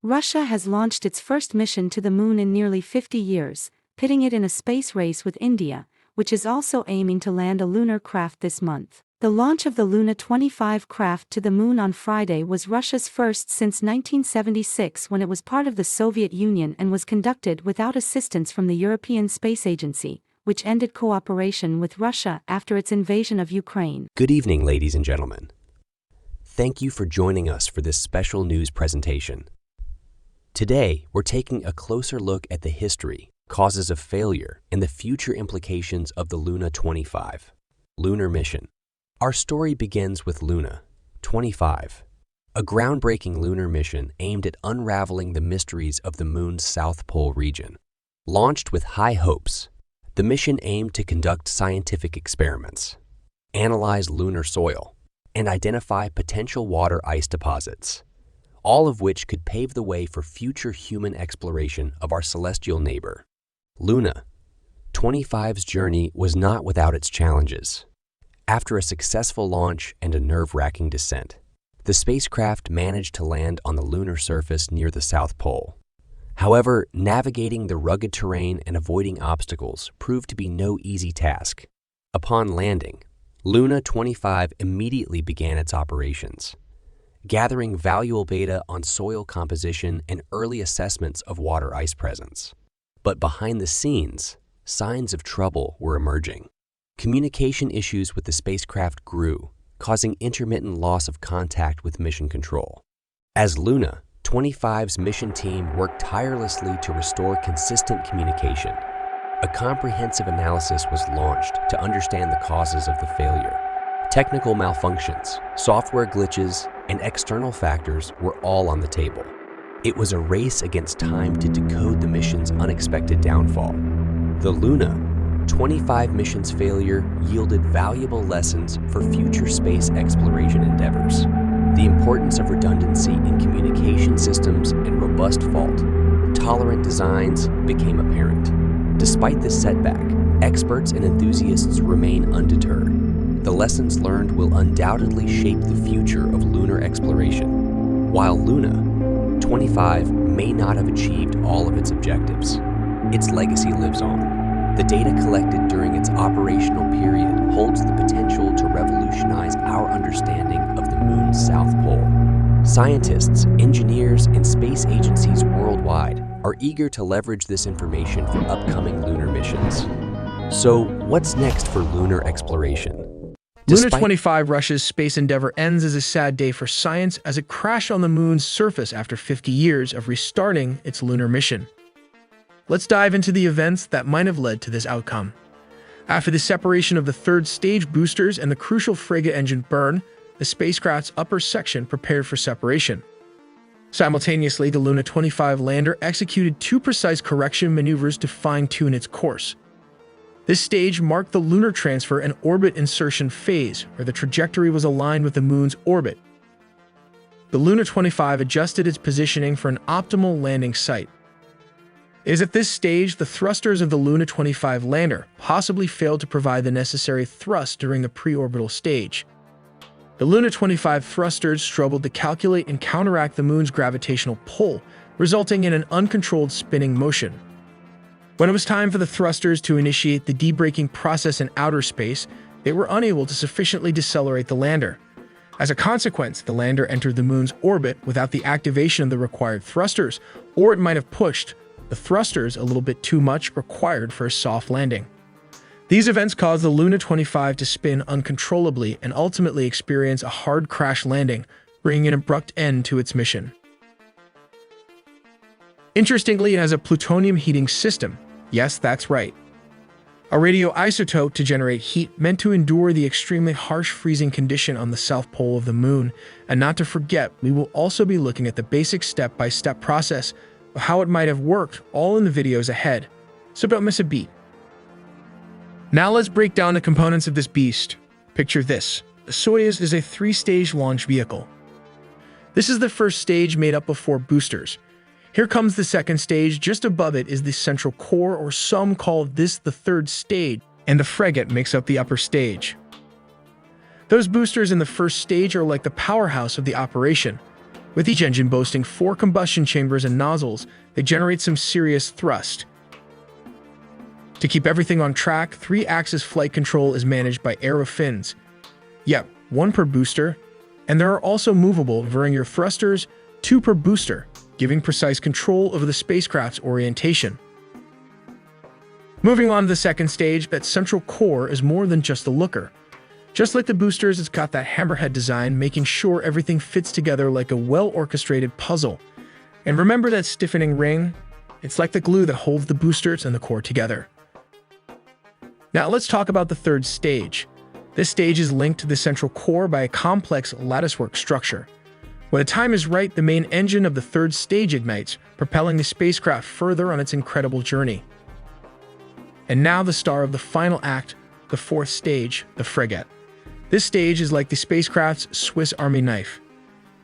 Russia has launched its first mission to the moon in nearly 50 years, pitting it in a space race with India, which is also aiming to land a lunar craft this month. The launch of the Luna-25 craft to the moon on Friday was Russia's first since 1976, when it was part of the Soviet Union and was conducted without assistance from the European Space Agency, which ended cooperation with Russia after its invasion of Ukraine. Good evening, ladies and gentlemen. Thank you for joining us for this special news presentation. Today, we're taking a closer look at the history, causes of failure, and the future implications of the Luna-25 lunar mission. Our story begins with Luna-25, a groundbreaking lunar mission aimed at unraveling the mysteries of the moon's South Pole region. Launched with high hopes, the mission aimed to conduct scientific experiments, analyze lunar soil, and identify potential water ice deposits, all of which could pave the way for future human exploration of our celestial neighbor. Luna-25's journey was not without its challenges. After a successful launch and a nerve-wracking descent, the spacecraft managed to land on the lunar surface near the South Pole. However, navigating the rugged terrain and avoiding obstacles proved to be no easy task. Upon landing, Luna-25 immediately began its operations, gathering valuable data on soil composition and early assessments of water ice presence. But behind the scenes, signs of trouble were emerging. Communication issues with the spacecraft grew, causing intermittent loss of contact with mission control. As Luna-25's mission team worked tirelessly to restore consistent communication, a comprehensive analysis was launched to understand the causes of the failure. Technical malfunctions, software glitches, and external factors were all on the table. It was a race against time to decode the mission's unexpected downfall. The Luna-25 mission's failure yielded valuable lessons for future space exploration endeavors. The importance of redundancy in communication systems and robust fault-tolerant designs became apparent. Despite this setback, experts and enthusiasts remain undeterred. The lessons learned will undoubtedly shape the future of lunar exploration. While Luna-25 may not have achieved all of its objectives, its legacy lives on. The data collected during its operational period holds the potential to revolutionize our understanding of the moon's South Pole. Scientists, engineers, and space agencies worldwide are eager to leverage this information for upcoming lunar missions. So, what's next for lunar exploration? Luna-25 Russia's space endeavor ends as a sad day for science as it crashed on the moon's surface after 50 years of restarting its lunar mission. Let's dive into the events that might have led to this outcome. After the separation of the third stage boosters and the crucial frigate engine burn, the spacecraft's upper section prepared for separation. Simultaneously, the Luna-25 lander executed two precise correction maneuvers to fine-tune its course. This stage marked the lunar transfer and orbit insertion phase, where the trajectory was aligned with the moon's orbit. The Luna-25 adjusted its positioning for an optimal landing site. It is at this stage the thrusters of the Luna-25 lander possibly failed to provide the necessary thrust during the pre-orbital stage. The Luna-25 thrusters struggled to calculate and counteract the moon's gravitational pull, resulting in an uncontrolled spinning motion. When it was time for the thrusters to initiate the debraking process in outer space, they were unable to sufficiently decelerate the lander. As a consequence, the lander entered the moon's orbit without the activation of the required thrusters, or it might have pushed the thrusters a little bit too much required for a soft landing. These events caused the Luna-25 to spin uncontrollably and ultimately experience a hard crash landing, bringing an abrupt end to its mission. Interestingly, it has a plutonium heating system. Yes, that's right. A radioisotope to generate heat meant to endure the extremely harsh freezing condition on the south pole of the moon. And not to forget, we will also be looking at the basic step-by-step process of how it might have worked, all in the videos ahead, so don't miss a beat. Now let's break down the components of this beast. Picture this. The Soyuz is a three-stage launch vehicle. This is the first stage made up of 4 boosters. Here comes the second stage. Just above it is the central core, or some call this the third stage, and the frigate makes up the upper stage. Those boosters in the first stage are like the powerhouse of the operation. With each engine boasting 4 combustion chambers and nozzles, they generate some serious thrust. To keep everything on track, 3-axis flight control is managed by aerofins. Yep, 1 per booster, and there are also movable Vernier thrusters, 2 per booster, giving precise control over the spacecraft's orientation. Moving on to the second stage, that central core is more than just a looker. Just like the boosters, it's got that hammerhead design, making sure everything fits together like a well-orchestrated puzzle. And remember that stiffening ring? It's like the glue that holds the boosters and the core together. Now let's talk about the third stage. This stage is linked to the central core by a complex latticework structure. When the time is right, the main engine of the third stage ignites, propelling the spacecraft further on its incredible journey. And now the star of the final act, the fourth stage, the frigate. This stage is like the spacecraft's Swiss Army knife.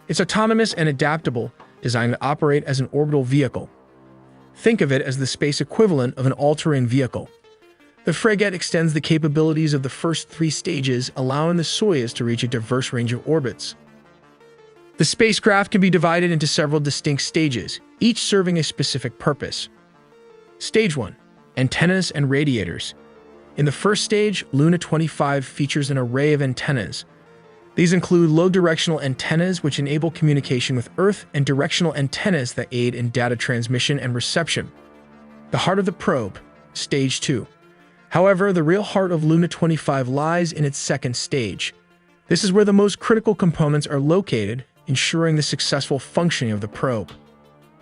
It's autonomous and adaptable, designed to operate as an orbital vehicle. Think of it as the space equivalent of an all-terrain vehicle. The frigate extends the capabilities of the first 3 stages, allowing the Soyuz to reach a diverse range of orbits. The spacecraft can be divided into several distinct stages, each serving a specific purpose. Stage 1. Antennas and radiators. In the first stage, Luna-25 features an array of antennas. These include low-directional antennas, which enable communication with Earth, and directional antennas that aid in data transmission and reception. The heart of the probe, Stage 2. However, the real heart of Luna-25 lies in its second stage. This is where the most critical components are located, ensuring the successful functioning of the probe.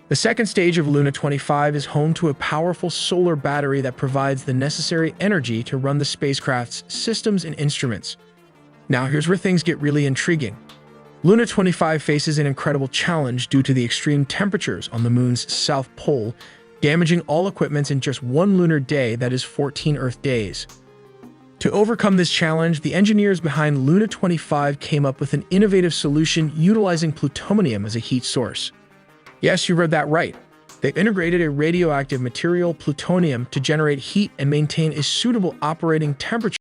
The second stage of Luna-25 is home to a powerful solar battery that provides the necessary energy to run the spacecraft's systems and instruments. Now here's where things get really intriguing. Luna-25 faces an incredible challenge due to the extreme temperatures on the moon's south pole, damaging all equipment in just 1 lunar day, that is 14 Earth days. To overcome this challenge, the engineers behind Luna-25 came up with an innovative solution utilizing plutonium as a heat source. Yes, you read that right. They integrated a radioactive material, plutonium, to generate heat and maintain a suitable operating temperature